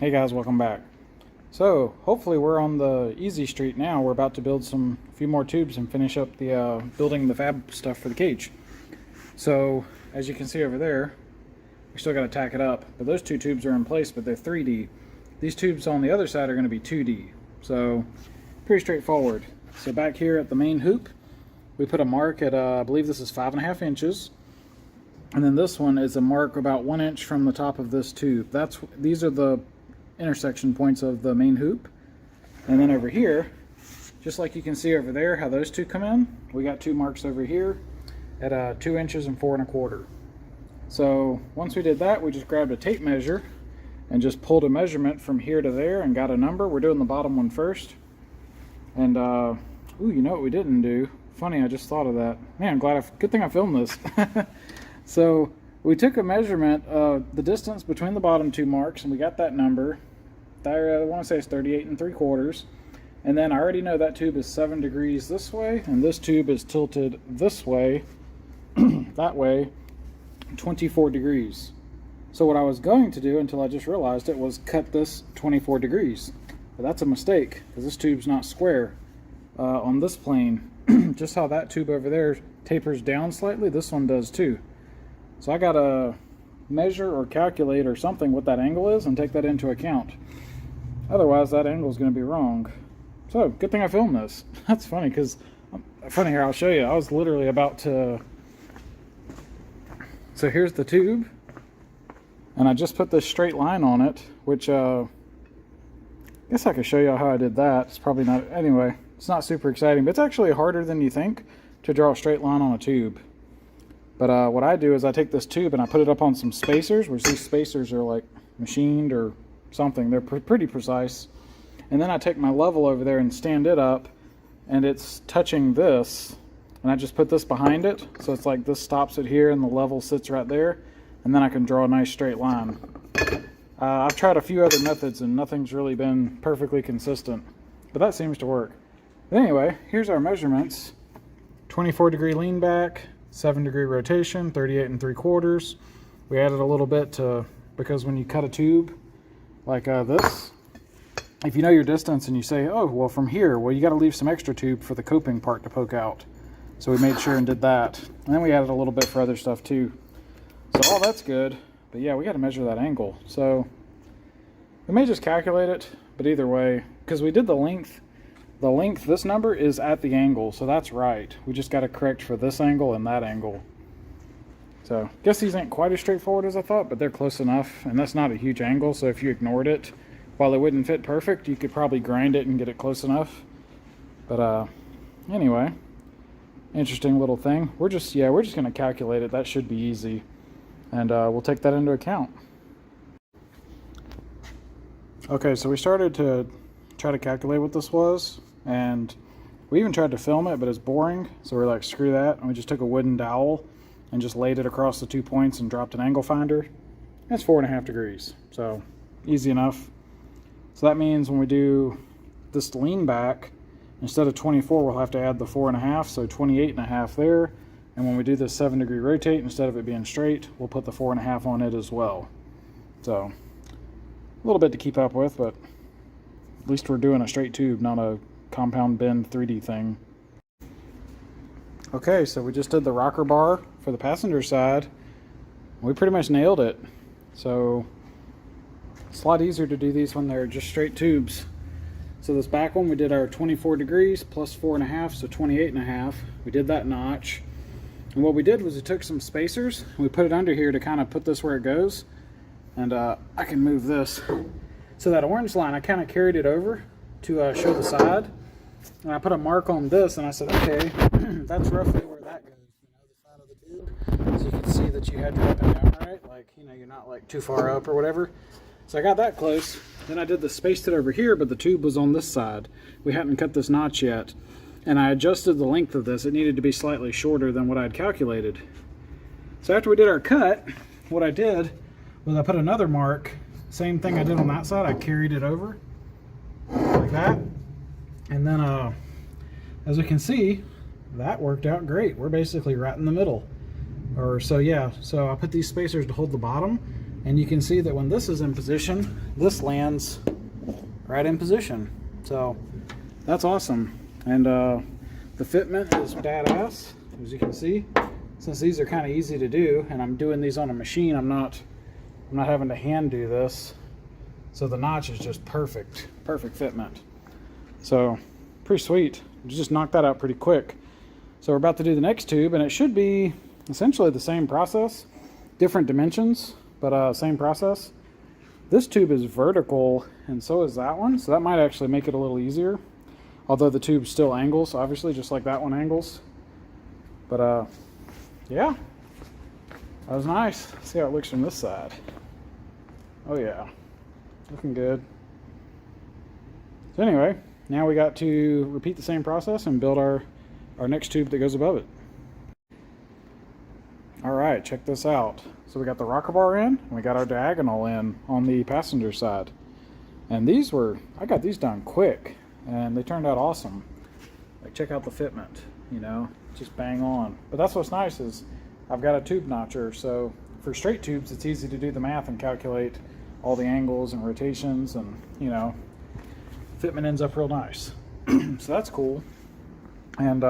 Hey guys, welcome back. So hopefully we're on the easy street now. We're about to build a few more tubes and finish up the building the fab stuff for the cage. So as you can see over there, we still got to tack it up, but those two tubes are in place, but they're 3D. These tubes on the other side are going to be 2D. So pretty straightforward. So back here at the main hoop, we put a mark at I believe this is 5.5 inches. And then this one is a mark about 1 inch from the top of this tube. These are the intersection points of the main hoop. And then over here, just like you can see over there how those two come in, we got two marks over here at 2 inches and 4 1/4. So once we did that, we just grabbed a tape measure and just pulled a measurement from here to there and got a number. We're doing the bottom one first. And ooh, you know what we didn't do? Funny, I just thought of that. Man, good thing I filmed this. So we took a measurement of the distance between the bottom two marks, and we got that number. I want to say it's 38 3/4. And then I already know that tube is 7 degrees this way, and this tube is tilted this way, that way, 24 degrees. So what I was going to do, until I just realized it, was cut this 24 degrees. But that's a mistake, because this tube's not square on this plane. Just how that tube over there tapers down slightly, this one does too. So I gotta measure or calculate or something what that angle is and take that into account. Otherwise that angle is going to be wrong. So good thing I filmed this. That's funny, because here, I'll show you. I was literally about to. So here's the tube, and I just put this straight line on it, which I guess I could show you how I did that. It's probably not, anyway, it's not super exciting, but it's actually harder than you think to draw a straight line on a tube. But what I do is I take this tube and I put it up on some spacers, which these spacers are like machined or something. They're pretty precise. And then I take my level over there and stand it up, and it's touching this. And I just put this behind it, so it's like this stops it here and the level sits right there. And then I can draw a nice straight line. I've tried a few other methods and nothing's really been perfectly consistent. But that seems to work. But anyway, here's our measurements. 24-degree lean back. 7-degree rotation, 38 3/4. We added a little bit because when you cut a tube like this, if you know your distance and you say, oh, well from here, well you got to leave some extra tube for the coping part to poke out. So we made sure and did that. And then we added a little bit for other stuff too. So all that's good, but yeah, we got to measure that angle. So we may just calculate it, but either way, because we did the length, this number is at the angle, so that's right. We just got to correct for this angle and that angle. So, guess these ain't quite as straightforward as I thought, but they're close enough, and that's not a huge angle, so if you ignored it, while it wouldn't fit perfect, you could probably grind it and get it close enough. But anyway, interesting little thing. We're just going to calculate it. That should be easy, and we'll take that into account. Okay, so we started to try to calculate what this was. And we even tried to film it, but it's boring, so we're like, screw that, and we just took a wooden dowel and just laid it across the 2 points and dropped an angle finder. That's 4.5 degrees, so easy enough. So that means when we do this lean back, instead of 24, we'll have to add the 4.5, so 28.5 there. And when we do this 7-degree rotate, instead of it being straight, we'll put the 4.5 on it as well. So a little bit to keep up with, but at least we're doing a straight tube, not a compound bend 3D thing. Okay, so we just did the rocker bar for the passenger side. We pretty much nailed it. So it's a lot easier to do these when they're just straight tubes. So this back one, we did our 24 degrees plus 4.5, so 28.5. We did that notch. And what we did was we took some spacers and we put it under here to kind of put this where it goes. And I can move this. So that orange line, I kind of carried it over to show the side. And I put a mark on this, and I said, okay, that's roughly where that goes, the side of the tube. So you can see that you had your up and down right, like, you're not like too far up or whatever. So I got that close. Then I did the spaced it over here, but the tube was on this side. We hadn't cut this notch yet. And I adjusted the length of this. It needed to be slightly shorter than what I had calculated. So after we did our cut, what I did was I put another mark. Same thing I did on that side. I carried it over like that. And then, as we can see, that worked out great. We're basically right in the middle. So yeah, so I put these spacers to hold the bottom, And you can see that when this is in position, this lands right in position. So that's awesome. And the fitment is badass, as you can see. Since these are kind of easy to do, and I'm doing these on a machine, I'm not having to hand do this. So the notch is just perfect fitment. So pretty sweet. You just knocked that out pretty quick. So we're about to do the next tube, and it should be essentially the same process, different dimensions, but same process. This tube is vertical, and so is that one, so that might actually make it a little easier. Although the tube still angles, obviously, just like that one angles. But yeah, that was nice. Let's see how it looks from this side. Oh yeah, looking good. So anyway, now we got to repeat the same process and build our next tube that goes above it. All right, check this out. So we got the rocker bar in, and we got our diagonal in on the passenger side. And I got these done quick, and they turned out awesome. Like, check out the fitment, you know, just bang on. But that's what's nice is I've got a tube notcher, so for straight tubes, it's easy to do the math and calculate all the angles and rotations, and, you know, fitment ends up real nice. So that's cool. And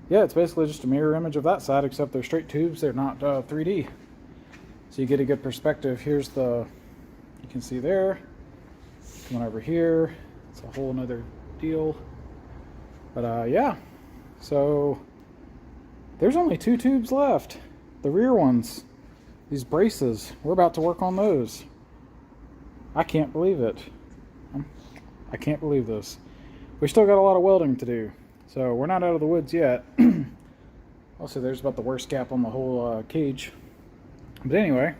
yeah, it's basically just a mirror image of that side, except they're straight tubes. They're not 3D. So you get a good perspective. Here's you can see there. Coming over here, it's a whole nother deal. But yeah, so there's only 2 tubes left. The rear ones, these braces, we're about to work on those. I can't believe it. I can't believe this. We still got a lot of welding to do. So we're not out of the woods yet. Also, there's about the worst gap on the whole cage. But anyway,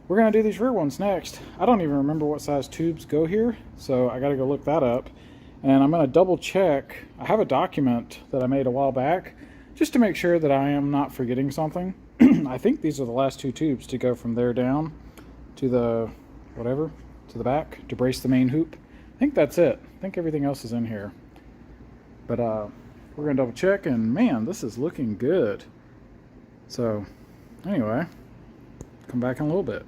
we're going to do these rear ones next. I don't even remember what size tubes go here, so I got to go look that up. And I'm going to double check. I have a document that I made a while back just to make sure that I am not forgetting something. I think these are the last 2 tubes to go from there down to the to the back to brace the main hoop. I think that's it. I think everything else is in here. But we're going to double check, and man, this is looking good. So anyway, come back in a little bit.